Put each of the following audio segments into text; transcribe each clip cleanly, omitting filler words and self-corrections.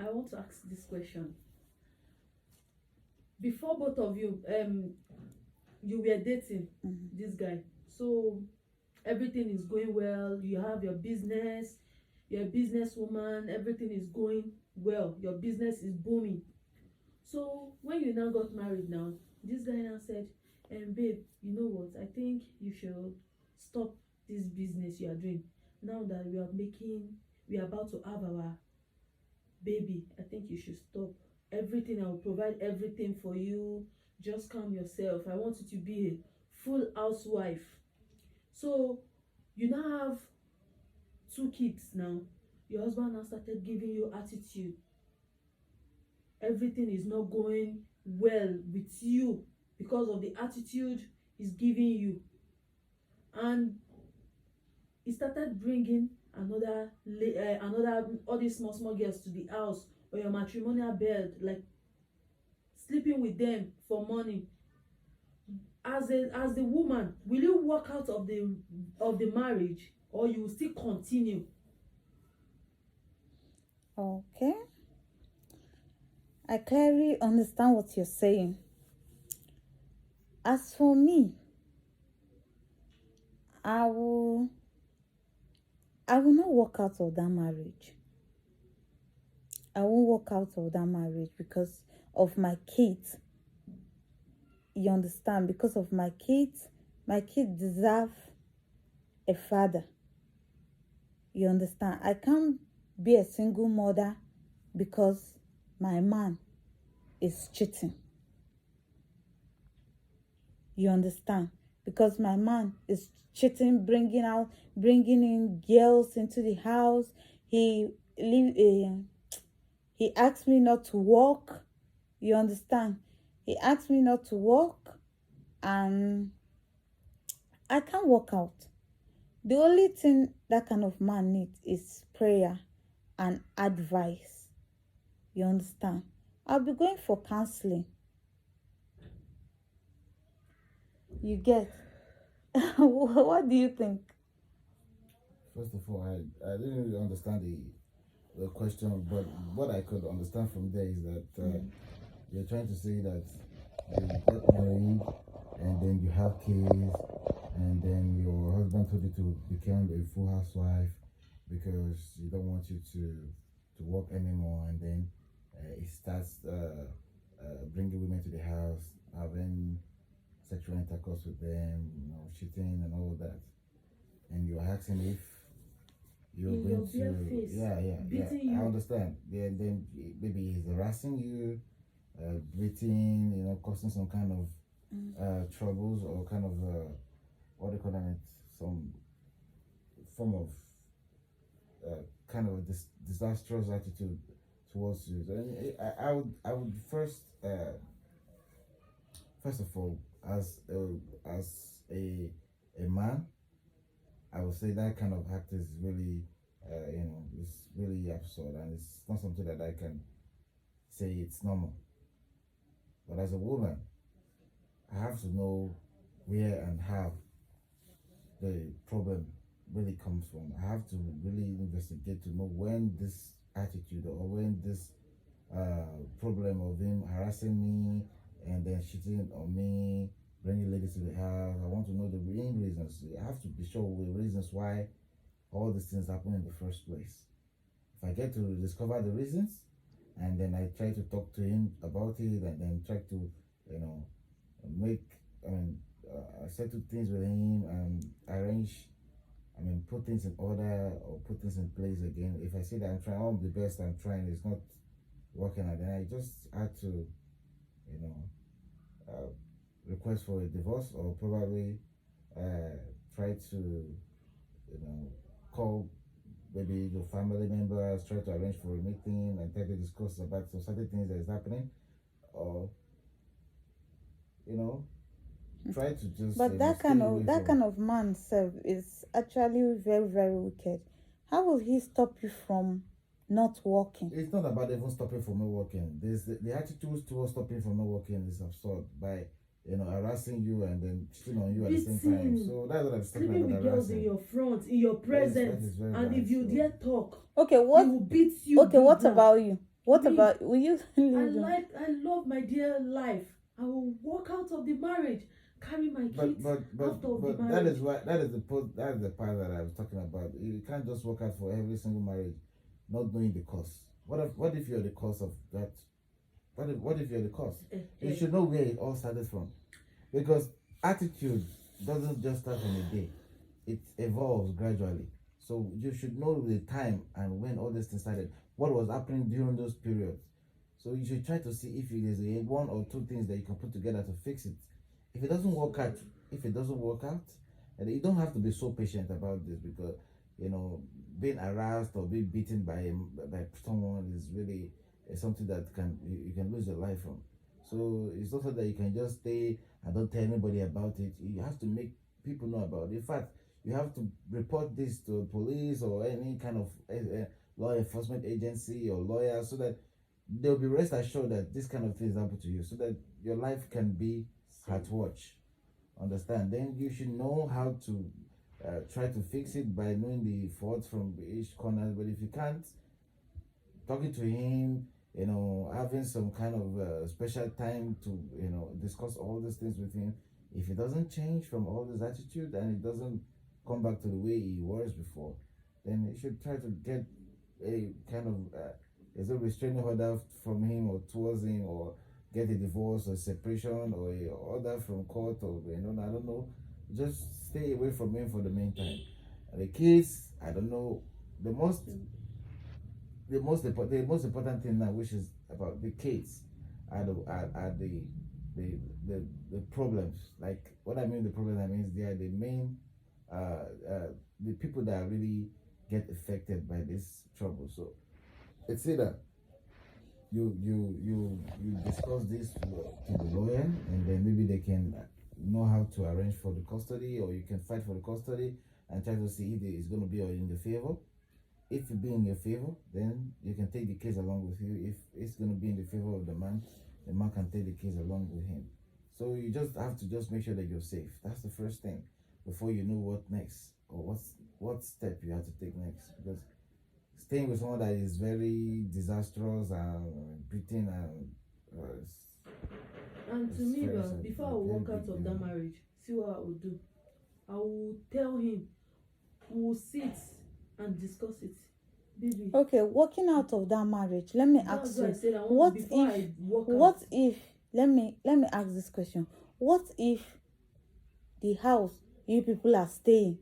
I want to ask this question. Before both of you, you were dating this guy. So everything is going well. You have your business. You're a businesswoman. Everything is going well. Your business is booming. So when you now got married now, this guy now said, babe, you know what? I think you should stop this business you are doing. Now that we are about to have our baby, I think you should stop. Everything, I will provide everything for you. Just calm yourself. I want you to be a full housewife. So you now have 2 kids now. Your husband now started giving you attitude. Everything is not going well with you because of the attitude he's giving you. And he started bringing another all these small girls to the house or your matrimonial bed, like sleeping with them for money. As the woman, will you walk out of the marriage, or you will still continue? Okay. I clearly understand what you're saying. As for me, I will not walk out of that marriage. I won't walk out of that marriage because of my kids. You understand? Because of my kids deserve a father. You understand? I can't be a single mother because my man is cheating. You understand? Because my man is cheating, bringing in girls into the house. He asked me not to work. You understand? He asked me not to work, and I can't work out. The only thing that kind of man needs is prayer and advice. You understand? I'll be going for counseling. You get? What do you think? First of all, I didn't really understand the question, but what I could understand from there is that you're trying to say that you got married and then you have kids, and then your husband told you to become a full housewife because he don't want you to work anymore, and then he starts bringing women to the house, having sexual intercourse with them, cheating and all that, and you're asking if you're In going your bare to, face, yeah, beating you. I understand. Then maybe he's harassing you, beating, causing some kind of troubles, or kind of what do you call that? Some form of kind of disastrous attitude towards you. So, I would first of all, as a man, I would say that kind of act is really, it's really absurd, and it's not something that I can say it's normal. But as a woman, I have to know where and how the problem really comes from. I have to really investigate to know when this attitude, or when this problem of him harassing me and then cheating on me, bringing ladies to the house. I want to know the main reasons. I have to be sure the reasons why all these things happen in the first place. If I get to discover the reasons, and then I try to talk to him about it, and then try to, make, settle things with him and arrange, put things in order or put things in place again. If I see that I'm trying all the best I'm trying, it's not working out, then I just had to, request for a divorce, or probably try to, call maybe your family members, try to arrange for a meeting and try to discuss about some certain things that is happening, or try to just. But that kind of man self is actually very, very wicked. How will he stop you from not working? It's not about even stopping from not working. There's the attitude towards stopping from not working is absurd. By harassing you and then cheating on you at the same time. Beating, So that's what I'm talking sleeping about, with girls in harassing. your front, in your presence, that is very and bad, if you so- dare talk, Okay, he what? will beat you. Okay, big what down. about you? What Me, about will you? I love my dear life. I will walk out of the marriage, carry my kids out of the But that marriage. is why that is the part that I was talking about. You can't just work out for every single marriage, not knowing the cost. What if you're the cause of that? What if you're the cause? You should know where it all started from, because attitude doesn't just start on a day; it evolves gradually. So you should know the time and when all this thing started, what was happening during those periods. So you should try to see if there's one or two things that you can put together to fix it. If it doesn't work out, and you don't have to be so patient about this, because being harassed or being beaten by someone is really something that you can lose your life from. So it's not so that you can just stay and don't tell anybody about it. You have to make people know about it. In fact, you have to report this to police or any kind of law enforcement agency or lawyer, so that they'll be rest assured that this kind of things happen to you, so that your life can be at watch. Understand? Then you should know how to try to fix it by knowing the faults from each corner. But if you can't, talking to him, having some kind of special time to discuss all these things with him. If he doesn't change from all this attitude and it doesn't come back to the way he was before, then you should try to get a kind of is a restraining order from him or towards him, or get a divorce or separation or a order from court, or I don't know. Just stay away from him for the meantime. And the kids, I don't know. The most important thing now, which is about the kids, are the problems. Like, what I mean the problem, I mean they are the main the people that really get affected by this trouble. So it's either you discuss this to the lawyer, and then maybe they can know how to arrange for the custody, or you can fight for the custody and try to see if it's going to be in your favor. If it be in your favor, then you can take the case along with you. If it's going to be in the favor of the man can take the case along with him. So you just have to just make sure that you're safe. That's the first thing before you know what next, or what step you have to take next. Because staying with someone that is very disastrous and beating And to it's me, very well, sad. before I Very walk out big of that deal. marriage, see what I will do. I will tell him, we will sit and discuss it. Baby, Okay, walking out of that marriage. Let me that's ask why I you. said I want What before if? I walk What out. if? Let me ask this question. What if the house you people are staying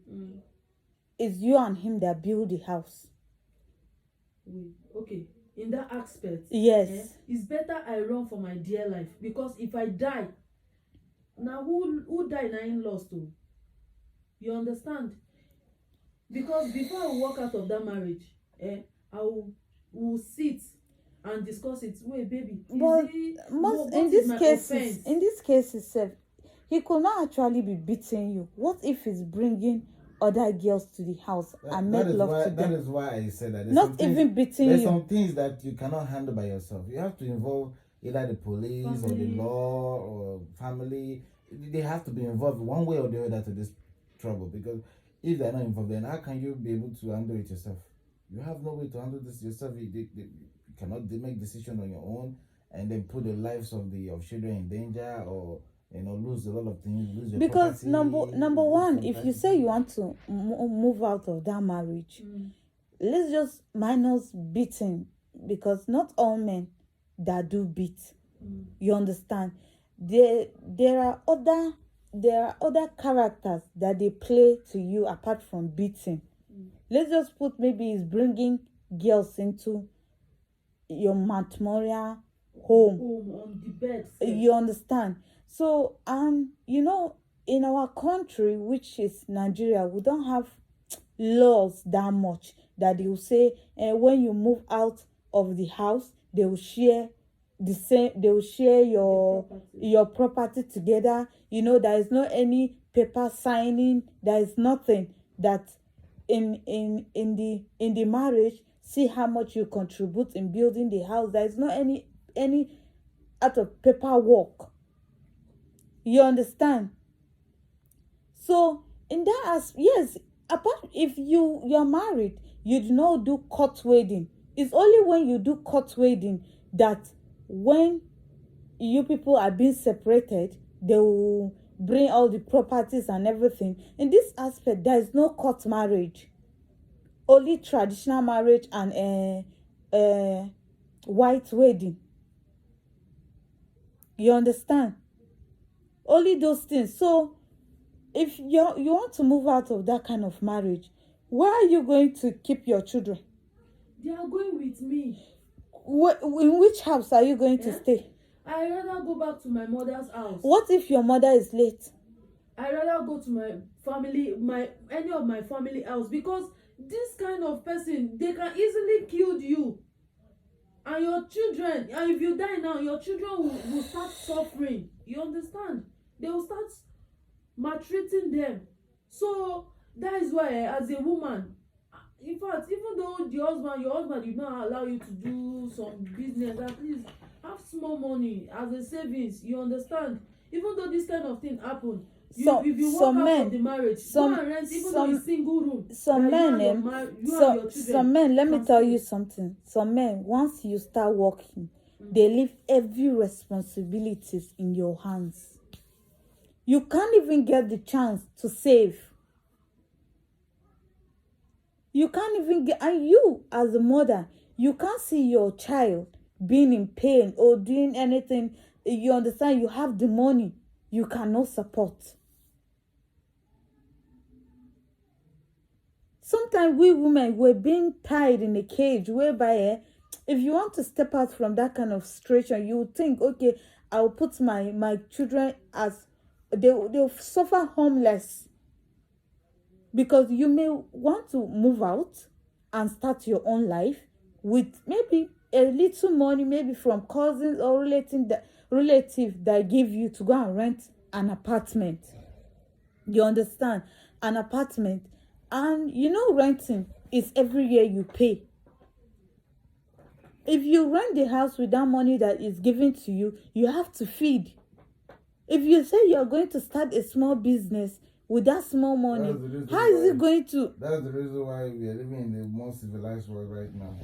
is you and him that build the house? Okay, in that aspect, Yes. it's better I run for my dear life, because if I die, now who die na in lost too. You understand? Because before I walk out of that marriage, I will sit and discuss it. Wait, baby, But what in is this my case, offense? in this case itself, he could not actually be beating you. What if he's bringing other girls to the house and make love to That them? is why I said that. Not even beating There's you. some things that you cannot handle by yourself. You have to involve either the police or the Family. law or family. They have to be involved one way or the other to this trouble, because if they're not involved, then how can you be able to handle it yourself? You have no way to handle this yourself. You cannot make decision on your own and then put the lives of children in danger, or lose a lot of things, lose your Because property, number lose one, some if you privacy. say you want to move out of that marriage, let's just minus beating, because not all men that do beat. You understand? There are other characters that they play to you apart from beating. Let's just put, maybe he's bringing girls into your matrimonial home. On the bed sef. You understand? So in our country, which is Nigeria, we don't have laws that much that they will say when you move out of the house, they will share your property together. There is no any paper signing. There is nothing that in the marriage, see how much you contribute in building the house. There is no any out of paperwork. You understand? So in that yes, apart if you're married, you do not do court wedding. It's only when you do court wedding that when you people are being separated, they will bring all the properties and everything. In this aspect, there is no court marriage, only traditional marriage and white wedding. You understand? Only those things. So if you want to move out of that kind of marriage, where are you going to keep your children? They are going with me. In which house are you going to stay? I rather go back to my mother's house. What if your mother is late? I rather go to my family, any of my family house, because this kind of person, they can easily kill you and your children. And if you die now, your children will start suffering. You understand? They will start maltreating them. So that is why, as a woman, in fact, even though your husband did not allow you to do some business, at least have small money as a savings. You understand? Even though this kind of thing happen, if you walk out of the marriage, go and rent, even though it's single room. Some men, let me tell you something. Some men, once you start working, they leave every responsibilities in your hands. You can't even get the chance to save. You can't even get, and you as a mother, you can't see your child being in pain or doing anything. You understand? You have the money, you cannot support. Sometimes we women, we're being tied in a cage whereby if you want to step out from that kind of situation, you would think, okay, I'll put my children as they'll suffer homeless, because you may want to move out and start your own life with maybe a little money, maybe from cousins or relative that give you to go and rent an apartment. You understand? An apartment. And you know, renting is every year you pay. If you rent the house with that money that is given to you, you have to feed. If you say you're going to start a small business with that small money, how is it going to? That's the reason why we are living in the more civilized world right now.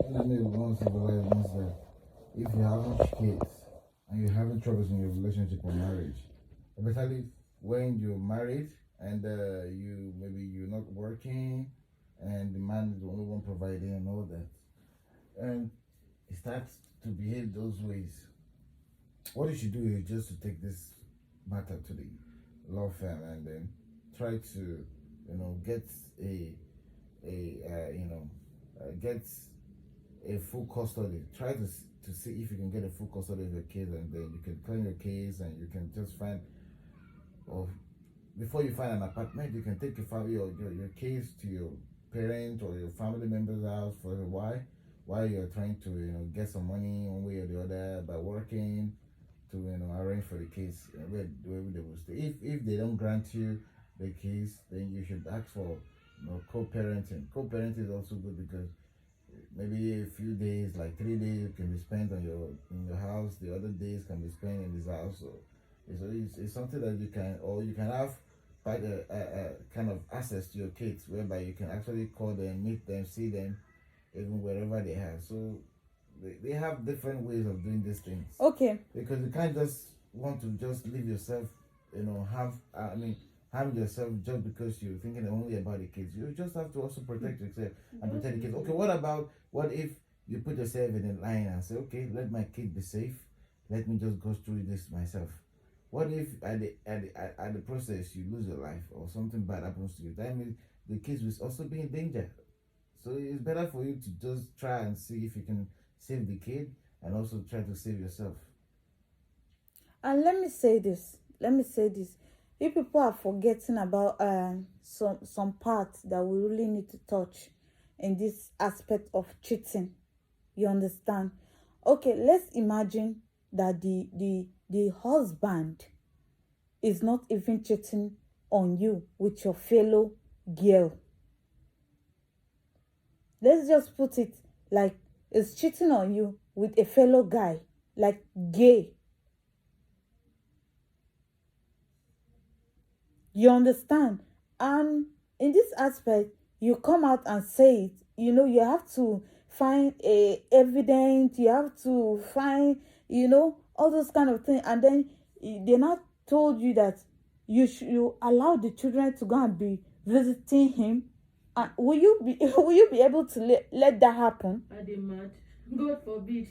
Living in the more civilized means that if you haven't kids and you're having troubles in your relationship or marriage, especially when you're married and you're not working and the man is the only one providing and all that, and he starts to behave those ways, what you should do is just to take this matter to the law firm and then try to get get a full custody. Try to see if you can get a full custody of your kids, and then you can claim your case, and you can just find, or before you find an apartment, you can take your family or your case to your parent or your family member's house for a while you're trying to get some money one way or the other by working to arrange for the case where they will stay. If they don't grant you the case, then you should ask for co-parenting. Co-parenting is also good because maybe a few days, like 3 days, can be spent in your house. The other days can be spent in this house. So it's something that you can have quite a kind of access to your kids, whereby you can actually call them, meet them, see them, even wherever they are. So they have different ways of doing these things. Okay. Because you can't just want to just leave yourself, harm yourself just because you're thinking only about the kids. You just have to also protect yourself and protect the kids. Okay, what if you put yourself in a line and say, okay, let my kid be safe. Let me just go through this myself. What if at the process you lose your life or something bad happens to you? That means the kids will also be in danger. So it's better for you to just try and see if you can save the kid and also try to save yourself. And let me say this. If people are forgetting about some parts that we really need to touch in this aspect of cheating. You understand? Okay, let's imagine that the husband is not even cheating on you with your fellow girl. Let's just put it like it's cheating on you with a fellow guy, like gay. You understand? And in this aspect, you come out and say it. You have to find a evidence. You have to find, all those kind of things. And then they not told you that you allow the children to go and be visiting him. And will you be will you be able to let that happen? Are they mad? God forbid.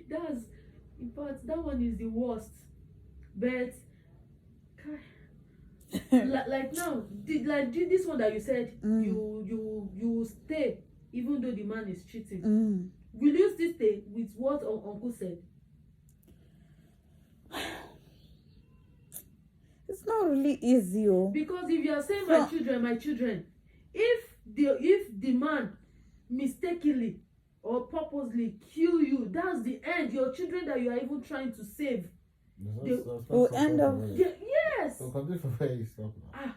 That's, in fact, that one is the worst. But like now, this one that you said, you stay even though the man is cheating. Will you still stay with what uncle said? It's not really easy, because if you are saying my children, if the man mistakenly or purposely kill you, that's the end. Your children that you are even trying to save will end up. Yes. So continue from where you stop now.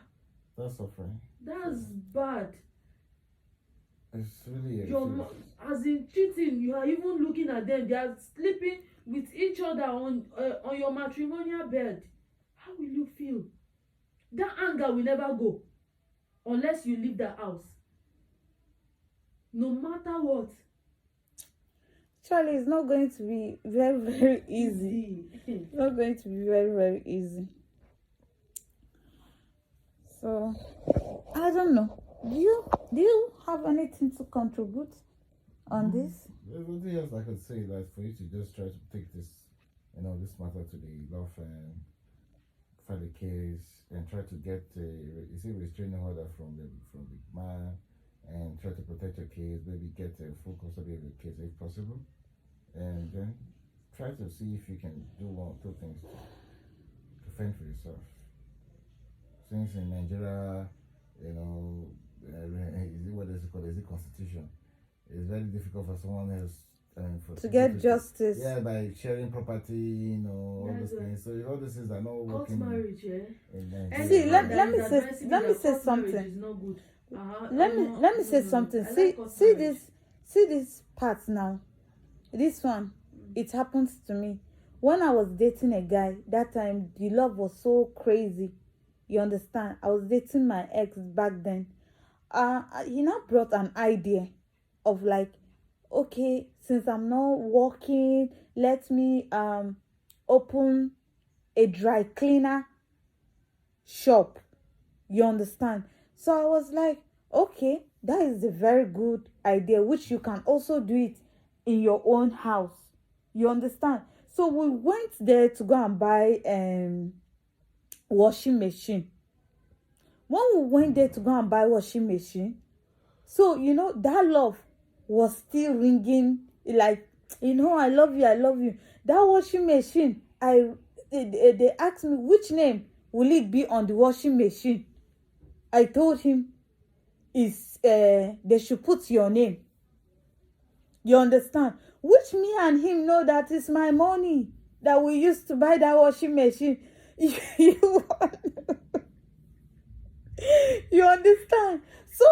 That's suffering. That's bad. It's really as in cheating, you are even looking at them. They are sleeping with each other on your matrimonial bed. How will you feel? That anger will never go unless you leave the house. No matter what. Charlie, it's not going to be very, very easy. It's not going to be very, very easy. So, I don't know. Do you have anything to contribute on this? There's nothing else I could say that for you to just try to take this matter to the law firm, file a case, and try to get a restraining order from the man, and try to protect your case, maybe get a full custody of your case if possible, and then try to see if you can do one or two things to fend for yourself. Since in Nigeria, is it what is it called? Is it constitution? It's very difficult for someone else to get justice. Yeah, by sharing property, all those things. So all these things are not working. Court marriage, yeah. See, let me say something. Let me say something. See this part now. This one, it happens to me. When I was dating a guy, that time the love was so crazy. You understand? I was dating my ex back then. He now brought an idea of like, okay, since I'm not working, let me open a dry cleaner shop. You understand? So I was like, okay, that is a very good idea, which you can also do it in your own house. You understand? So we went there to go and buy washing machine. When we went there to go and buy washing machine, so that love was still ringing, like, I love you. That washing machine, they asked me which name will it be on the washing machine. I told him they should put your name. You understand? Which me and him know that it's my money that we used to buy that washing machine. You understand? So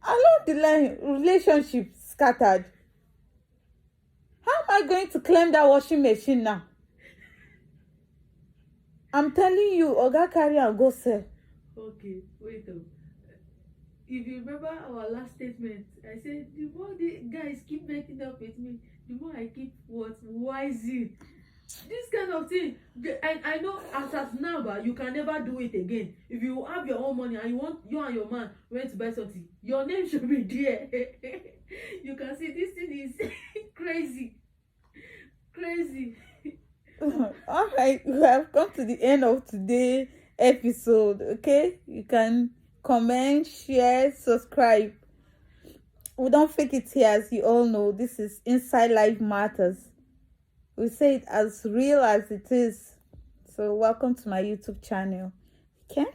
along the line, relationship scattered. How am I going to claim that washing machine now? I'm telling you, Oga carry and go sell. Okay, wait up. If you remember our last statement, I said the more the guys keep making up with me, the more I keep wising. This kind of thing, I know as of now, but you can never do it again. If you have your own money and you and your man went to buy something, your name should be there. You can see this thing is crazy. All right, we have come to the end of today's episode. Okay, you can comment, share, subscribe. We don't fake it here, as you all know. This is Inside Life Matters. We say it as real as it is. So welcome to my YouTube channel. Okay.